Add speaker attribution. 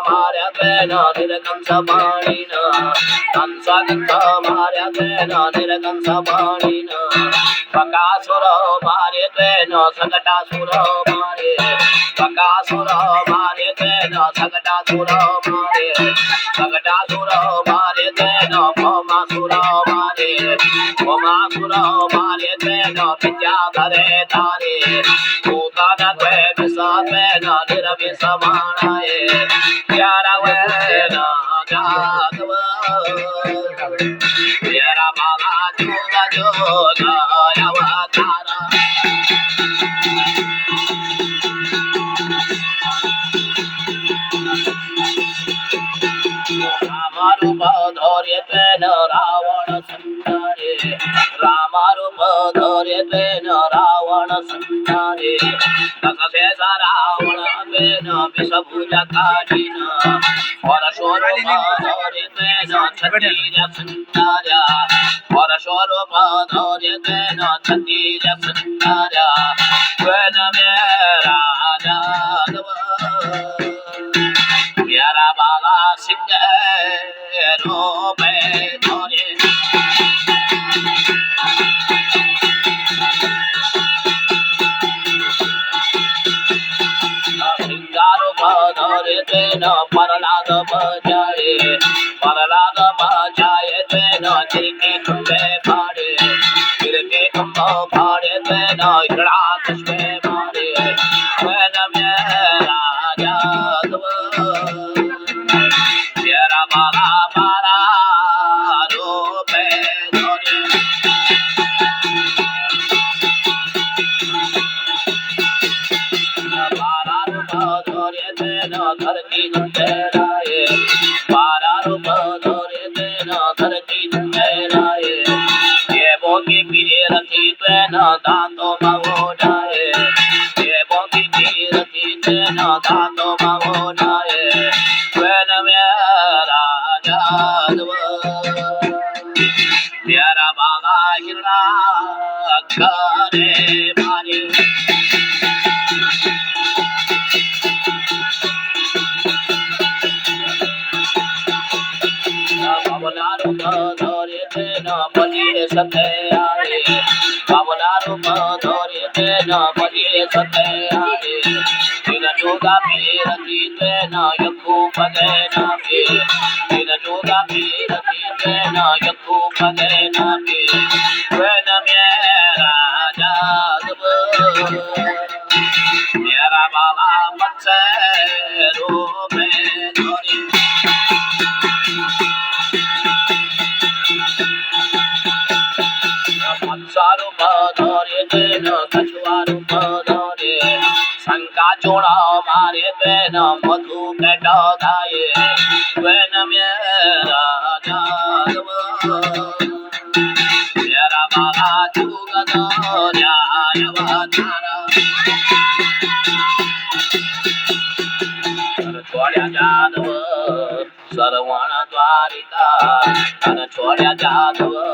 Speaker 1: Maria Bena, Nirakansa Manina, Kansaganta Maria Bena, Nirakansa Manina, Pakasura Maria Bena, Sakatasura Maria, Pakasura Maria Bena, Sakatasura Maria, Sakatasura Maria Bena, Pomasura Maria, Pomasura Maria Bena, Vidyadhare Tare, Utana Kvesa Bena, Niravisa Manaye, Yara Vena, Jadava, Yara Mala Juga Juga, Yavatara. Ramarupa Dhoryatena Ravana Sundare, Ramarupa Dhoryatena Ravana Sundare, Dasasesa Ravana Vena Visabhuja Kajina, Parashorupa Dhoryatena Chatija Sundara, Parashorupa Dhoryatena Chatija Sundara, Venamera Jadava. Yara Bala Singero Bedore Singaro Badore Tena Paralada Bajaye Paralada Bajaye Tena Chirki Kumbe Pade Chirki Kumba Pade Tena Irakashme Pade Venamera Jadava Yara Bala Bala Rope Dore Bala Rupa Dore Tena Dharti Junderaye Bala Rupa Dore Tena Dharti Junderaye Ye Bogi Pirati Tena Tanto Mavodaye Ye Bogi Pirati Tena Tanto Mavodaye Venamera Jadava Yara Bala Hira Kare Mari Pavanarupa Dore Tena Padiye Sate Aye Pavanarupa Dore Tena Padiye Sate Aye Tina Yoga Pirati Tena Yaku Padena Pi Tina Yoga Pirati Tena Yaku Padena Pi Venamera Jadava Yara Bala Matse Rupe Dore Mansaru Padore Tena Kachuaru Padore Sanka Chona Mare Tena Madhu Keta Daye Venamera Jadava Yara Bala Juga Dora Yavatara Chorya Jadava Saravana Dwarika Chorya Jadava